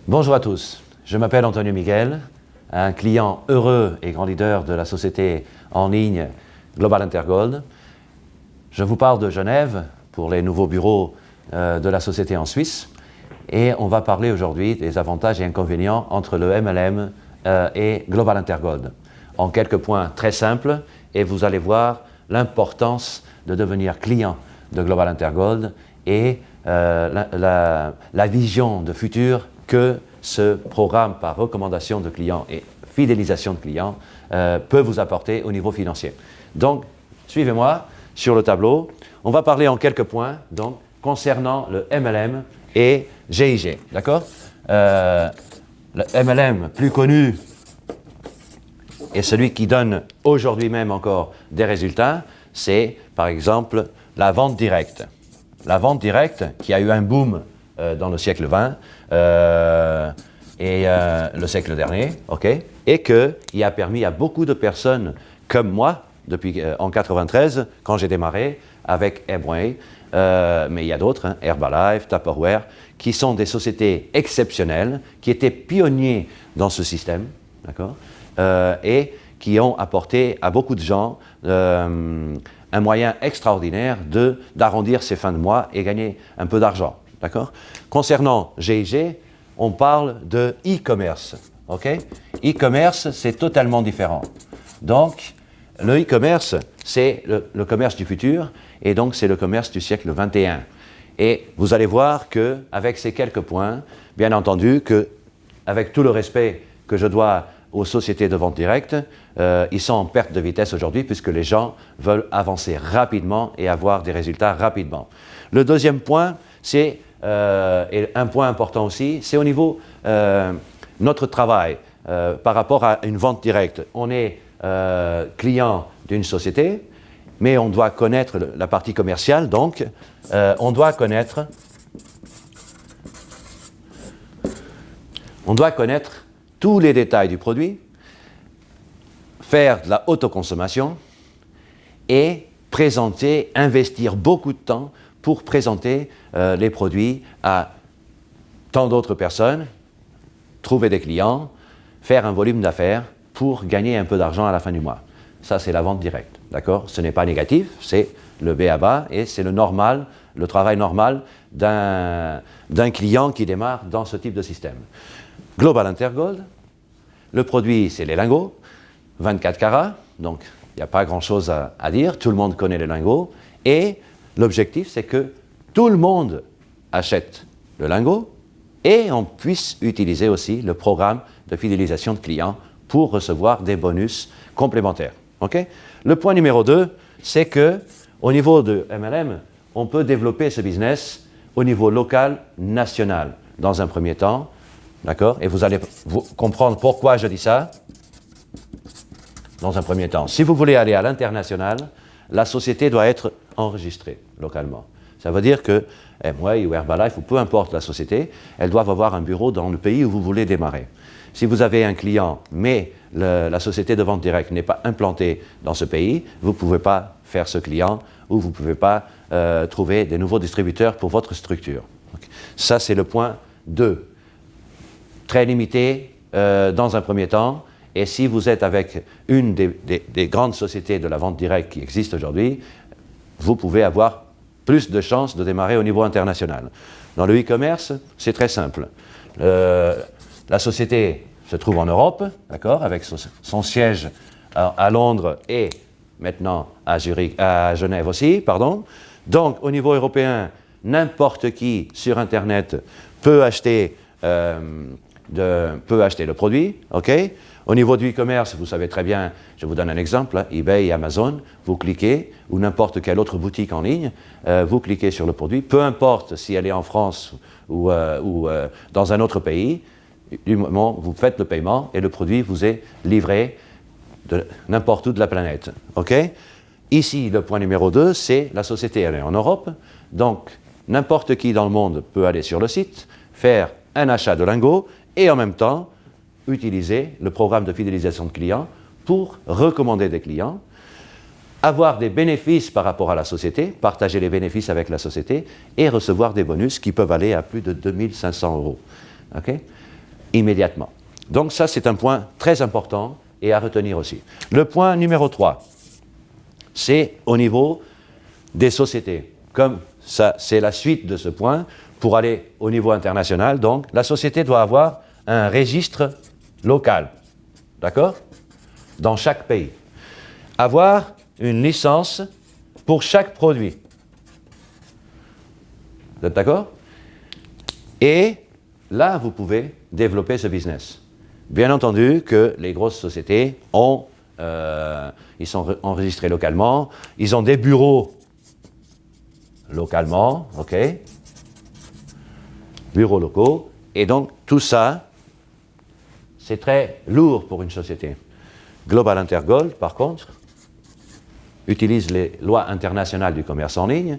Bonjour à tous, je m'appelle Antonio Miguel, un client heureux et grand leader de la société en ligne Global Intergold. Je vous parle de Genève pour les nouveaux bureaux de la société en Suisse et on va parler aujourd'hui des avantages et inconvénients entre le MLM et Global Intergold. En quelques points très simples et vous allez voir l'importance de devenir client de Global Intergold et la vision de futur que ce programme par recommandation de clients et fidélisation de clients peut vous apporter au niveau financier. Donc, suivez-moi sur le tableau. On va parler en quelques points donc, concernant le MLM et GIG. D'accord le MLM plus connu et celui qui donne aujourd'hui même encore des résultats, c'est par exemple la vente directe. La vente directe qui a eu un boom dans le siècle XX et le siècle dernier, et qui a permis à beaucoup de personnes comme moi, depuis en 93, quand j'ai démarré avec Amway, mais il y a d'autres, Herbalife, Tupperware, qui sont des sociétés exceptionnelles, qui étaient pionniers dans ce système, d'accord, et qui ont apporté à beaucoup de gens un moyen extraordinaire d'arrondir ses fins de mois et gagner un peu d'argent. D'accord ? Concernant GIG, on parle de e-commerce. E-commerce, c'est totalement différent. Donc, le e-commerce, c'est le commerce du futur, et donc c'est le commerce du siècle 21. Et vous allez voir qu'avec ces quelques points, bien entendu, avec tout le respect que je dois aux sociétés de vente directe, ils sont en perte de vitesse aujourd'hui puisque les gens veulent avancer rapidement et avoir des résultats rapidement. Le deuxième point, c'est, et un point important aussi, c'est au niveau notre travail par rapport à une vente directe. On est client d'une société, mais on doit connaître la partie commerciale, donc on doit connaître tous les détails du produit, faire de la autoconsommation et présenter, investir beaucoup de temps pour présenter les produits à tant d'autres personnes, trouver des clients, faire un volume d'affaires pour gagner un peu d'argent à la fin du mois. Ça, c'est la vente directe, d'accord ? Ce n'est pas négatif, c'est le b.a.-ba et c'est le normal, le travail normal d'un client qui démarre dans ce type de système. Global Intergold, le produit, c'est les lingots, 24 carats, donc il n'y a pas grand-chose à dire, tout le monde connaît les lingots, et l'objectif, c'est que tout le monde achète le lingot et on puisse utiliser aussi le programme de fidélisation de clients pour recevoir des bonus complémentaires. Le point numéro 2, c'est qu'au niveau de MLM, on peut développer ce business au niveau local, national, dans un premier temps. D'accord ? Et vous allez comprendre pourquoi je dis ça dans un premier temps. Si vous voulez aller à l'international, la société doit être enregistrée localement. Ça veut dire que Amway ou Herbalife, ou peu importe la société, elles doivent avoir un bureau dans le pays où vous voulez démarrer. Si vous avez un client, mais la société de vente directe n'est pas implantée dans ce pays, vous ne pouvez pas faire ce client ou vous ne pouvez pas trouver des nouveaux distributeurs pour votre structure. Ça, c'est le point 2. Très limité dans un premier temps, et si vous êtes avec une des grandes sociétés de la vente directe qui existent aujourd'hui, vous pouvez avoir plus de chances de démarrer au niveau international. Dans le e-commerce, c'est très simple. La société se trouve en Europe, d'accord, avec son siège à Londres et maintenant à Genève aussi, pardon. Donc, au niveau européen, n'importe qui sur Internet peut acheter le produit, Au niveau du e-commerce, vous savez très bien, je vous donne un exemple, eBay et Amazon, vous cliquez, ou n'importe quelle autre boutique en ligne, vous cliquez sur le produit, peu importe si elle est en France ou dans un autre pays, du moment où vous faites le paiement et le produit vous est livré de n'importe où de la planète. Ici, le point numéro 2, c'est la société, elle est en Europe, donc n'importe qui dans le monde peut aller sur le site, faire un achat de lingots et en même temps utiliser le programme de fidélisation de clients pour recommander des clients, avoir des bénéfices par rapport à la société, partager les bénéfices avec la société et recevoir des bonus qui peuvent aller à plus de 2 500 €. immédiatement. Donc ça, c'est un point très important et à retenir aussi. Le point numéro 3, c'est au niveau des sociétés. Comme ça, c'est la suite de ce point, pour aller au niveau international, donc la société doit avoir un registre local, d'accord, dans chaque pays. Avoir une licence pour chaque produit. Vous êtes d'accord? Et là, vous pouvez développer ce business. Bien entendu que les grosses sociétés ils sont enregistrés localement, ils ont des bureaux localement, ok? Bureaux locaux, et donc tout ça, c'est très lourd pour une société. Global Intergold, par contre, utilise les lois internationales du commerce en ligne,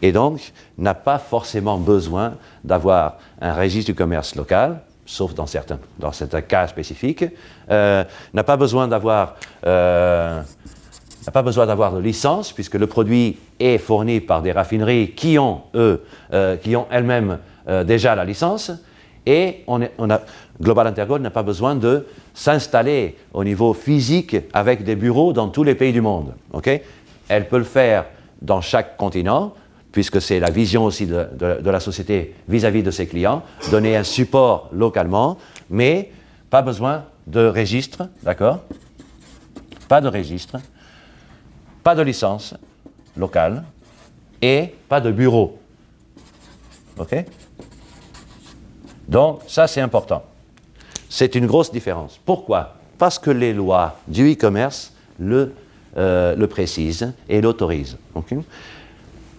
et donc n'a pas forcément besoin d'avoir un registre du commerce local, sauf dans certains cas spécifiques, n'a pas besoin d'avoir de licence, puisque le produit est fourni par des raffineries qui ont elles-mêmes déjà la licence, et Global Intergold n'a pas besoin de s'installer au niveau physique avec des bureaux dans tous les pays du monde. Okay? Elle peut le faire dans chaque continent, puisque c'est la vision aussi de la société vis-à-vis de ses clients, donner un support localement, mais pas besoin de registre, d'accord? Pas de registre, pas de licence locale et pas de bureau. OK? Donc, ça, c'est important. C'est une grosse différence. Pourquoi? Parce que les lois du e-commerce le précisent et l'autorisent. Okay?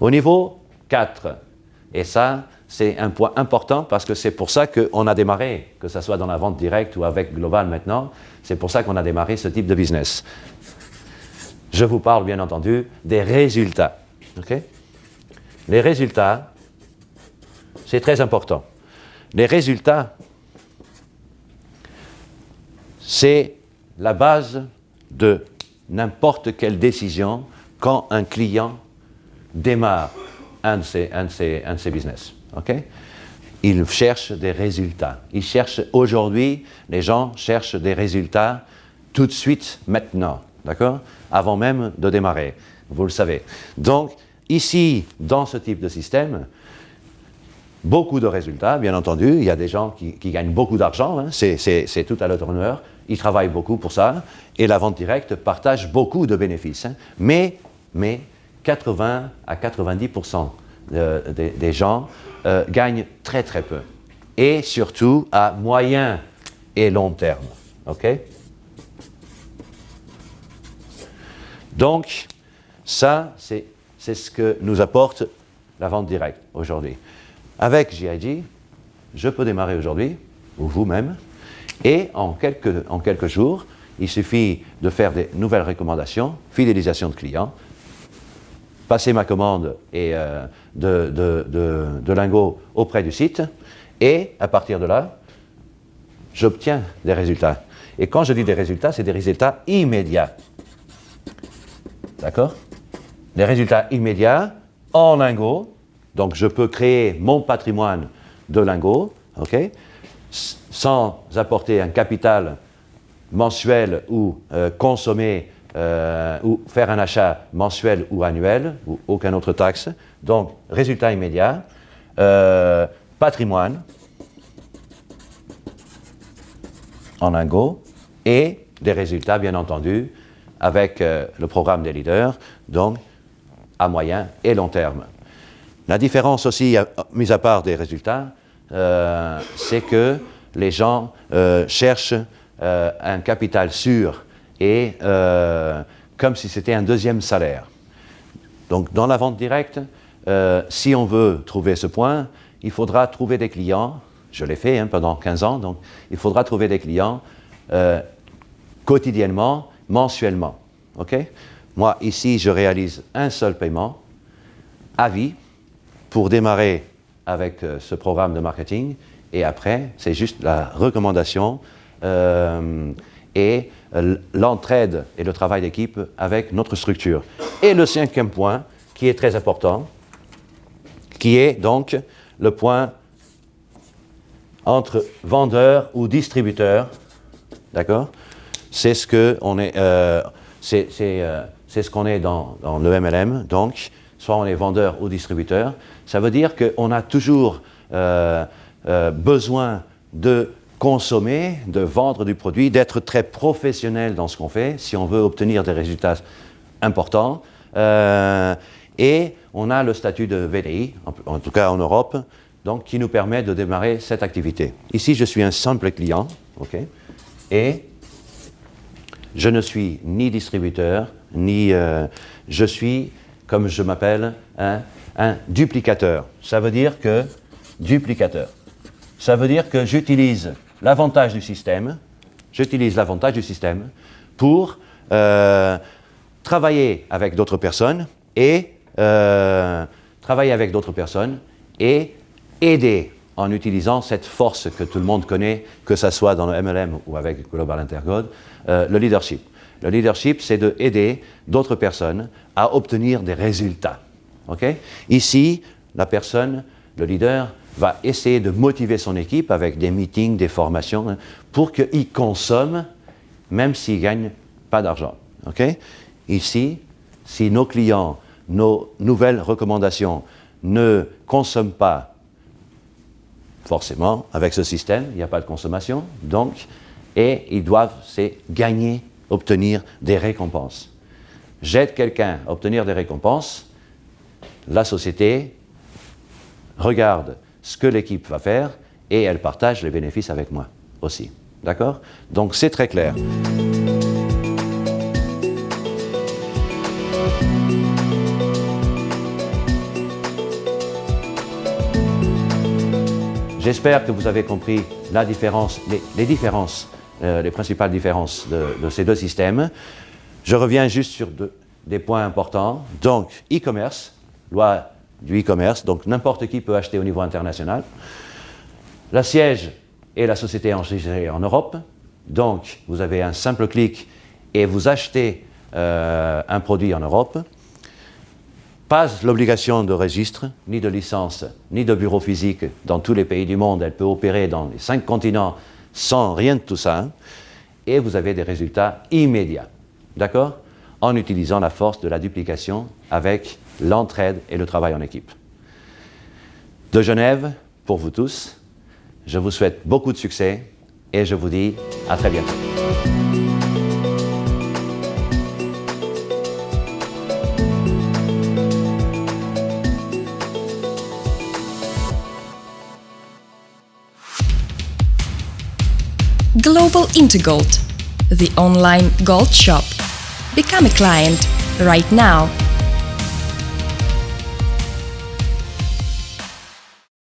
Au niveau 4, et ça, c'est un point important parce que c'est pour ça qu'on a démarré, que ce soit dans la vente directe ou avec Global maintenant, c'est pour ça qu'on a démarré ce type de business. Je vous parle, bien entendu, des résultats. Okay? Les résultats, c'est très important. Les résultats, c'est la base de n'importe quelle décision quand un client démarre un de ses business. Okay? Il cherche des résultats. Aujourd'hui, les gens cherchent des résultats tout de suite, maintenant, d'accord? Avant même de démarrer, vous le savez. Donc, ici, dans ce type de système, beaucoup de résultats, bien entendu. Il y a des gens qui gagnent beaucoup d'argent, hein. C'est tout à leur honneur. Ils travaillent beaucoup pour ça. Et la vente directe partage beaucoup de bénéfices. Hein. Mais 80 à 90% des gens gagnent très très peu. Et surtout à moyen et long terme. Okay? Donc, ça, c'est ce que nous apporte la vente directe aujourd'hui. Avec GIG, je peux démarrer aujourd'hui, ou vous-même, et en quelques jours, il suffit de faire des nouvelles recommandations, fidélisation de clients, passer ma commande et, de lingots auprès du site, et à partir de là, j'obtiens des résultats. Et quand je dis des résultats, c'est des résultats immédiats. D'accord? Les résultats immédiats en lingots. Donc, je peux créer mon patrimoine de lingots, okay, sans apporter un capital mensuel ou consommer ou faire un achat mensuel ou annuel ou aucune autre taxe. Donc, résultat immédiat, patrimoine en lingots et des résultats, bien entendu, avec le programme des leaders, donc à moyen et long terme. La différence aussi, mis à part des résultats, c'est que les gens cherchent un capital sûr et comme si c'était un deuxième salaire. Donc dans la vente directe, si on veut trouver ce point, il faudra trouver des clients, je l'ai fait pendant 15 ans, donc il faudra trouver des clients quotidiennement, mensuellement. Okay? Moi, ici, je réalise un seul paiement à vie, pour démarrer avec ce programme de marketing, et après, c'est juste la recommandation et l'entraide et le travail d'équipe avec notre structure. Et le 5e point, qui est très important, qui est donc le point entre vendeur ou distributeur. D'accord? C'est ce qu'on est, c'est ce qu'on est dans le MLM. Donc, soit on est vendeur ou distributeur. Ça veut dire qu'on a toujours besoin de consommer, de vendre du produit, d'être très professionnel dans ce qu'on fait, si on veut obtenir des résultats importants. Et on a le statut de VDI, en tout cas en Europe, donc, qui nous permet de démarrer cette activité. Ici, je suis un simple client, okay, et je ne suis ni distributeur, ni je suis, comme je m'appelle, un duplicateur. Ça veut dire que j'utilise l'avantage du système, pour travailler avec d'autres personnes et aider en utilisant cette force que tout le monde connaît, que ce soit dans le MLM ou avec Global Intercode, le leadership. Le leadership, c'est d'aider d'autres personnes à obtenir des résultats. Okay? Ici, la personne, le leader, va essayer de motiver son équipe avec des meetings, des formations, pour qu'ils consomment, même s'ils ne gagnent pas d'argent. Okay? Ici, si nos clients, nos nouvelles recommandations ne consomment pas forcément, avec ce système, il n'y a pas de consommation, donc, et ils doivent gagner, obtenir des récompenses. J'aide quelqu'un à obtenir des récompenses, la société regarde ce que l'équipe va faire et elle partage les bénéfices avec moi aussi. D'accord? Donc c'est très clair. J'espère que vous avez compris la différence, les principales différences de ces deux systèmes. Je reviens juste sur des points importants. Donc, e-commerce, loi du e-commerce, donc n'importe qui peut acheter au niveau international. Le siège est la société enregistrée en Europe. Donc, vous avez un simple clic et vous achetez un produit en Europe. Pas l'obligation de registre, ni de licence, ni de bureau physique dans tous les pays du monde. Elle peut opérer dans les 5 continents sans rien de tout ça. Et vous avez des résultats immédiats. D'accord? En utilisant la force de la duplication avec l'entraide et le travail en équipe. De Genève, pour vous tous, je vous souhaite beaucoup de succès et je vous dis à très bientôt. Global Intergold, the online gold shop. Become a client right now.